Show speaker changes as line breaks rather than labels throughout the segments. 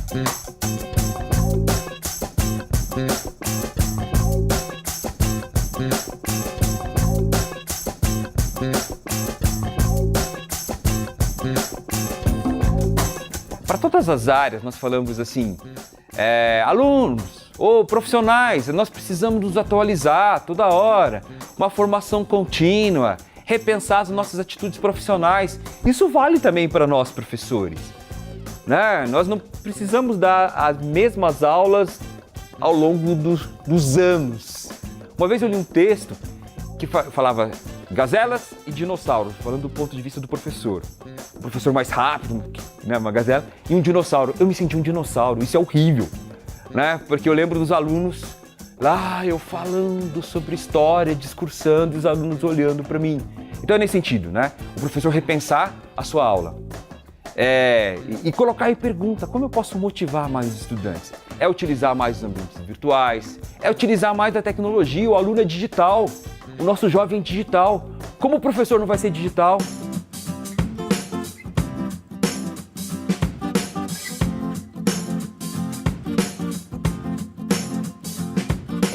Para todas as áreas, nós falamos assim, alunos ou profissionais, nós precisamos nos atualizar toda hora, uma formação contínua, repensar as nossas atitudes profissionais. Isso vale também para nós, professores, né? Nós não precisamos dar as mesmas aulas ao longo dos anos. Uma vez eu li um texto que falava gazelas e dinossauros, falando do ponto de vista do professor. O professor mais rápido, né, uma gazela, e um dinossauro. Eu me senti um dinossauro, isso é horrível, né? Porque eu lembro dos alunos lá, eu falando sobre história, discursando, e os alunos olhando para mim. Então é nesse sentido, né? O professor repensar a sua aula. E colocar em pergunta, como eu posso motivar mais os estudantes? É utilizar mais os ambientes virtuais, é utilizar mais a tecnologia, o aluno é digital, o nosso jovem é digital. Como o professor não vai ser digital?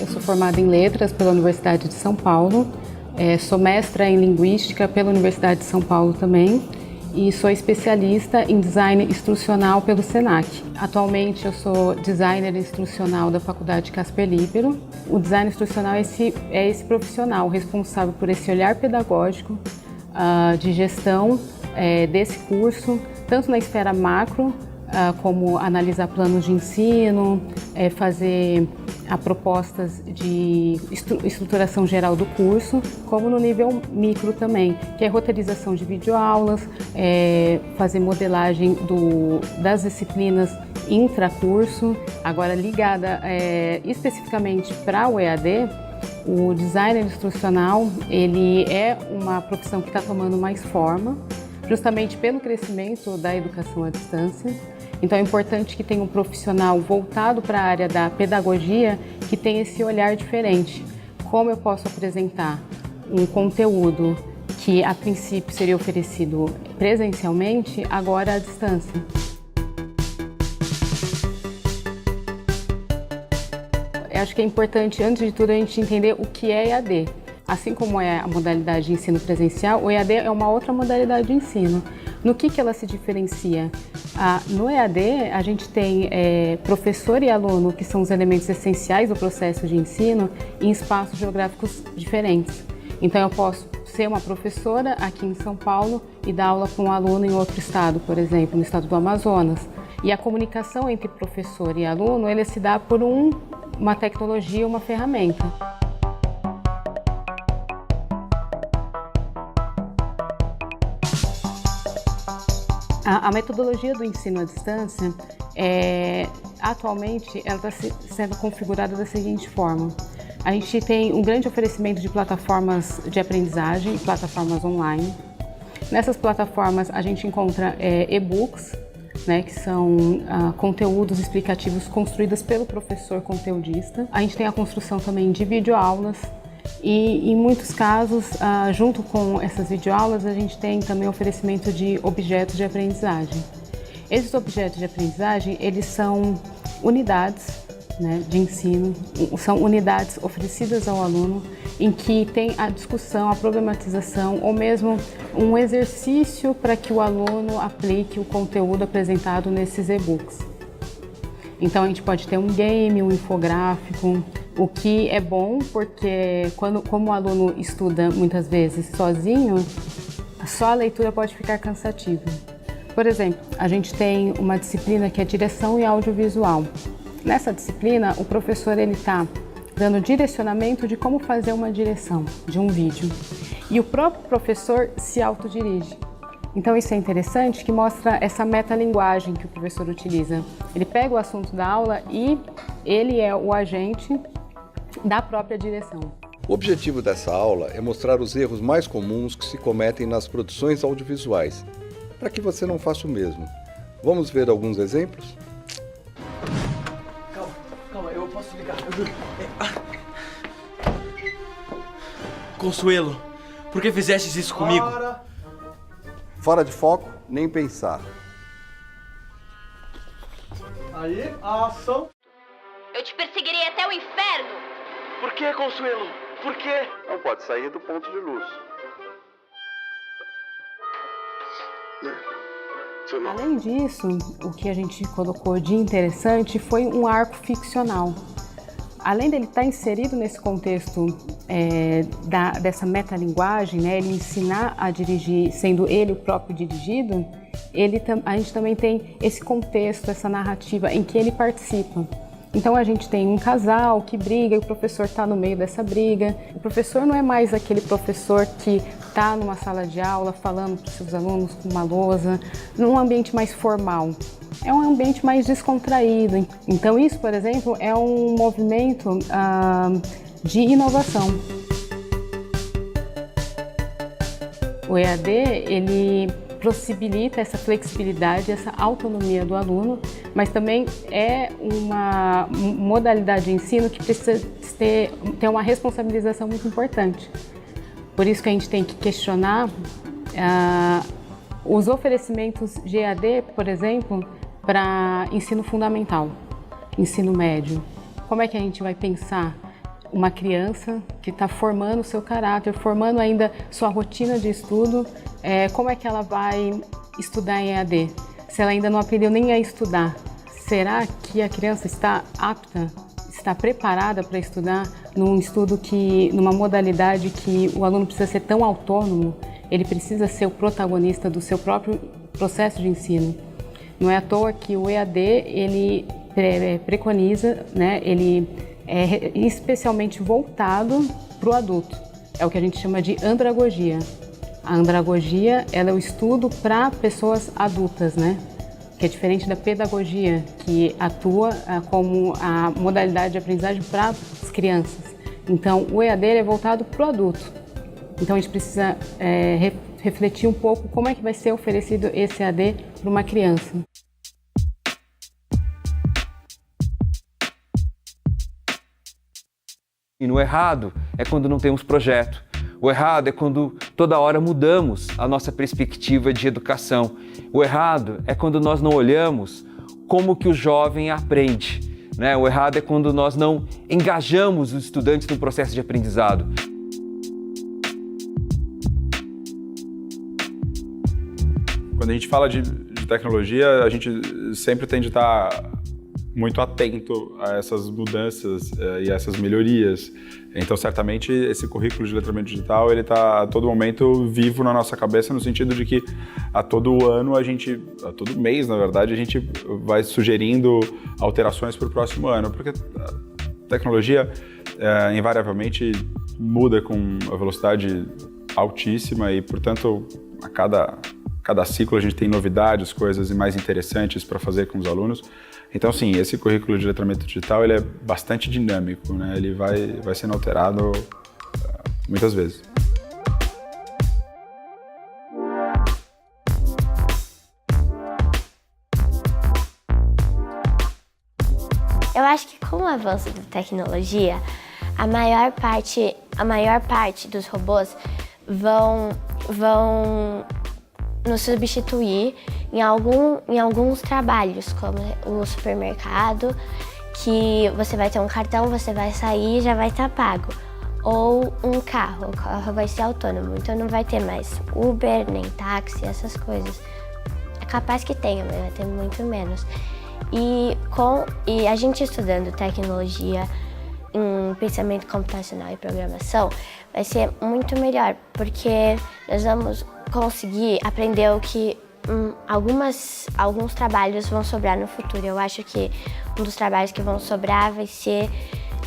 Eu sou formada em Letras pela Universidade de São Paulo, sou mestra em Linguística pela Universidade de São Paulo também e sou especialista em Design Instrucional pelo SENAC. Atualmente eu sou designer instrucional da Faculdade Casper Líbero. O design instrucional é esse profissional responsável por esse olhar pedagógico de gestão desse curso, tanto na esfera macro, como analisar planos de ensino, fazer propostas de estruturação geral do curso, como no nível micro também, que é roteirização de videoaulas, fazer modelagem das disciplinas intracurso. Agora, ligada especificamente para o EAD, o designer instrucional ele é uma profissão que está tomando mais forma, justamente pelo crescimento da educação à distância. Então é importante que tenha um profissional voltado para a área da pedagogia que tenha esse olhar diferente. Como eu posso apresentar um conteúdo que a princípio seria oferecido presencialmente, agora à distância? Eu acho que é importante, antes de tudo, a gente entender o que é EAD. Assim como é a modalidade de ensino presencial, o EAD é uma outra modalidade de ensino. No que ela se diferencia? No EAD, a gente tem professor e aluno, que são os elementos essenciais do processo de ensino, em espaços geográficos diferentes. Então, eu posso ser uma professora aqui em São Paulo e dar aula para um aluno em outro estado, por exemplo, no estado do Amazonas. E a comunicação entre professor e aluno, ele se dá por uma tecnologia, uma ferramenta. A metodologia do ensino à distância, atualmente, ela está sendo configurada da seguinte forma. A gente tem um grande oferecimento de plataformas de aprendizagem, plataformas online. Nessas plataformas, a gente encontra e-books, né, que são conteúdos explicativos construídos pelo professor conteudista. A gente tem a construção também de videoaulas. E, em muitos casos, junto com essas videoaulas, a gente tem também oferecimento de objetos de aprendizagem. Esses objetos de aprendizagem, eles são unidades, né, de ensino, são unidades oferecidas ao aluno em que tem a discussão, a problematização ou mesmo um exercício para que o aluno aplique o conteúdo apresentado nesses e-books. Então, a gente pode ter um game, um infográfico, o que é bom porque como o aluno estuda muitas vezes sozinho, só a leitura pode ficar cansativa. Por exemplo, a gente tem uma disciplina que é direção e audiovisual. Nessa disciplina, o professor está dando direcionamento de como fazer uma direção de um vídeo. E o próprio professor se autodirige. Então isso é interessante, que mostra essa metalinguagem que o professor utiliza. Ele pega o assunto da aula e ele é o agente da própria direção.
O objetivo dessa aula é mostrar os erros mais comuns que se cometem nas produções audiovisuais, para que você não faça o mesmo. Vamos ver alguns exemplos?
Calma, eu posso ligar. Consuelo, por que fizeste isso comigo?
Fora de foco, nem pensar.
Aí, a ação.
Eu te perseguirei até o inferno!
Por que, Consuelo? Por quê?
Não pode sair do ponto de luz.
Além disso, o que a gente colocou de interessante foi um arco ficcional. Além dele estar inserido nesse contexto dessa metalinguagem, né, ele ensinar a dirigir, sendo ele o próprio dirigido, a gente também tem esse contexto, essa narrativa em que ele participa. Então a gente tem um casal que briga e o professor está no meio dessa briga. O professor não é mais aquele professor que está numa sala de aula falando para os seus alunos com uma lousa, num ambiente mais formal. É um ambiente mais descontraído. Então isso, por exemplo, é um movimento de inovação. O EAD, ele possibilita essa flexibilidade, essa autonomia do aluno, mas também é uma modalidade de ensino que precisa ter uma responsabilização muito importante. Por isso que a gente tem que questionar os oferecimentos de EAD, por exemplo, para ensino fundamental, ensino médio. Como é que a gente vai pensar uma criança que está formando o seu caráter, formando ainda sua rotina de estudo, como é que ela vai estudar em EAD? Se ela ainda não aprendeu nem a estudar, será que a criança está apta, está preparada para estudar numa modalidade que o aluno precisa ser tão autônomo, ele precisa ser o protagonista do seu próprio processo de ensino? Não é à toa que o EAD, ele preconiza, né, ele é especialmente voltado para o adulto. É o que a gente chama de andragogia. A andragogia, ela é o estudo para pessoas adultas, né? Que é diferente da pedagogia, que atua como a modalidade de aprendizagem para as crianças. Então, o EAD é voltado para o adulto. Então, a gente precisa refletir um pouco como é que vai ser oferecido esse EAD para uma criança.
E no errado é quando não temos projeto. O errado é quando toda hora mudamos a nossa perspectiva de educação. O errado é quando nós não olhamos como que o jovem aprende, né? O errado é quando nós não engajamos os estudantes no processo de aprendizado.
Quando a gente fala de tecnologia, a gente sempre tem de estar muito atento a essas mudanças e a essas melhorias. Então, certamente, esse currículo de letramento digital, ele está a todo momento vivo na nossa cabeça, no sentido de que a todo ano, a todo mês, na verdade, a gente vai sugerindo alterações para o próximo ano, porque a tecnologia invariavelmente muda com a velocidade altíssima e, portanto, a cada ciclo a gente tem novidades, coisas mais interessantes para fazer com os alunos. Então, sim, esse currículo de letramento digital, ele é bastante dinâmico, né? Ele vai sendo alterado muitas vezes.
Eu acho que com o avanço da tecnologia, a maior parte dos robôs vão nos substituir em alguns trabalhos, como o supermercado, que você vai ter um cartão, você vai sair e já vai estar pago. Ou um carro, o carro vai ser autônomo, então não vai ter mais Uber, nem táxi, essas coisas. É capaz que tenha, mas vai ter muito menos. E a gente estudando tecnologia em pensamento computacional e programação, vai ser muito melhor, porque nós vamos conseguir aprender o que alguns trabalhos vão sobrar no futuro. Eu acho que um dos trabalhos que vão sobrar vai ser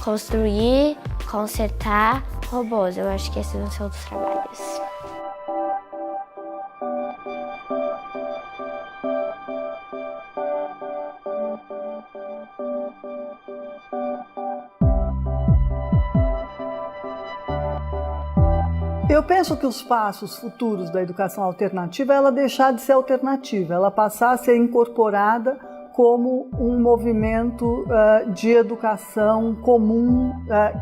construir, consertar robôs. Eu acho que esses vão ser outros trabalhos.
Eu penso que os passos futuros da educação alternativa é ela deixar de ser alternativa, ela passar a ser incorporada como um movimento de educação comum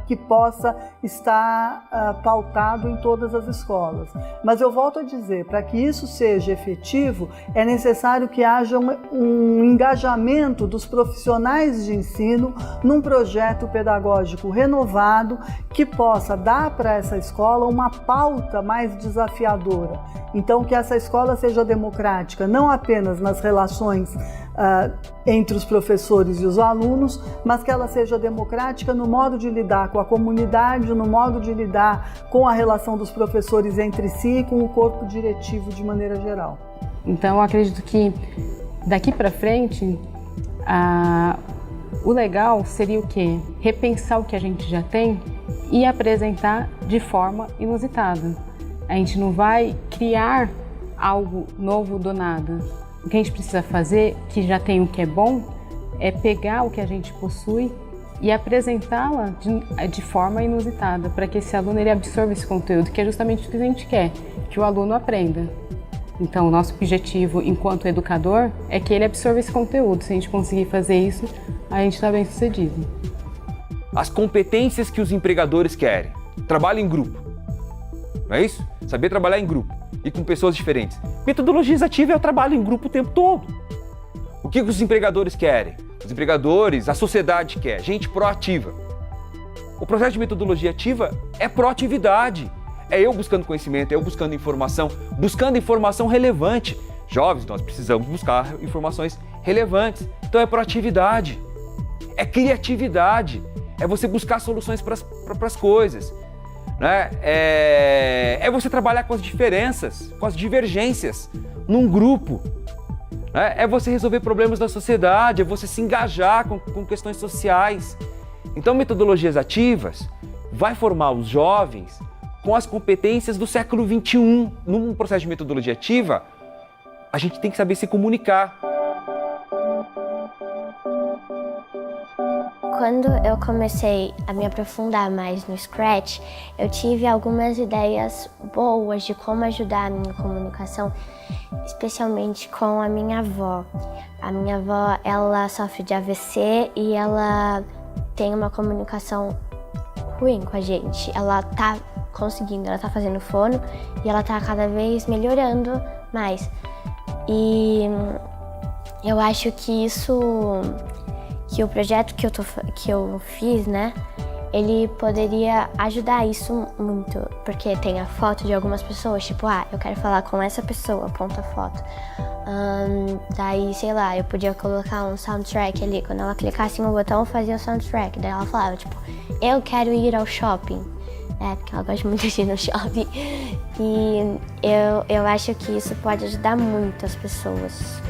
que possa estar pautado em todas as escolas. Mas eu volto a dizer, para que isso seja efetivo, é necessário que haja um engajamento dos profissionais de ensino num projeto pedagógico renovado que possa dar para essa escola uma pauta mais desafiadora. Então, que essa escola seja democrática, não apenas nas relações entre os professores e os alunos, mas que ela seja democrática no modo de lidar com a comunidade, no modo de lidar com a relação dos professores entre si e com o corpo diretivo de maneira geral.
Então, eu acredito que daqui para frente, o legal seria o quê? Repensar o que a gente já tem e apresentar de forma inusitada. A gente não vai criar algo novo do nada. O que a gente precisa fazer, que já tem o que é bom, é pegar o que a gente possui e apresentá-la de forma inusitada, para que esse aluno ele absorva esse conteúdo, que é justamente o que a gente quer, que o aluno aprenda. Então, o nosso objetivo enquanto educador é que ele absorva esse conteúdo. Se a gente conseguir fazer isso, a gente está bem sucedido.
As competências que os empregadores querem. Trabalho em grupo. Não é isso? Saber trabalhar em grupo e com pessoas diferentes. Metodologia ativa é o trabalho em grupo o tempo todo. O que os empregadores querem? Os empregadores, a sociedade quer, gente proativa. O processo de metodologia ativa é proatividade. É eu buscando conhecimento, é eu buscando informação relevante. Jovens, nós precisamos buscar informações relevantes. Então é proatividade, é criatividade, é você buscar soluções para as coisas. Né? É você trabalhar com as diferenças, com as divergências, num grupo. Né? É você resolver problemas da sociedade, é você se engajar com questões sociais. Então, metodologias ativas vai formar os jovens com as competências do século XXI. Num processo de metodologia ativa, a gente tem que saber se comunicar.
Quando eu comecei a me aprofundar mais no Scratch, eu tive algumas ideias boas de como ajudar a minha comunicação, especialmente com a minha avó. A minha avó, ela sofre de AVC e ela tem uma comunicação ruim com a gente. Ela tá conseguindo, ela tá fazendo fono e ela tá cada vez melhorando mais. E eu acho que o projeto que eu fiz, né, ele poderia ajudar isso muito, porque tem a foto de algumas pessoas, tipo, eu quero falar com essa pessoa, aponta a foto. Daí, sei lá, eu podia colocar um soundtrack ali, quando ela clicasse em um botão, fazia o soundtrack. Daí ela falava, tipo, eu quero ir ao shopping, porque ela gosta muito de ir no shopping. E eu acho que isso pode ajudar muito as pessoas.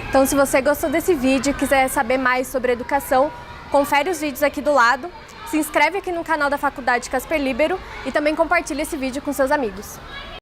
Então, se você gostou desse vídeo e quiser saber mais sobre educação, confere os vídeos aqui do lado, se inscreve aqui no canal da Faculdade Casper Líbero e também compartilha esse vídeo com seus amigos.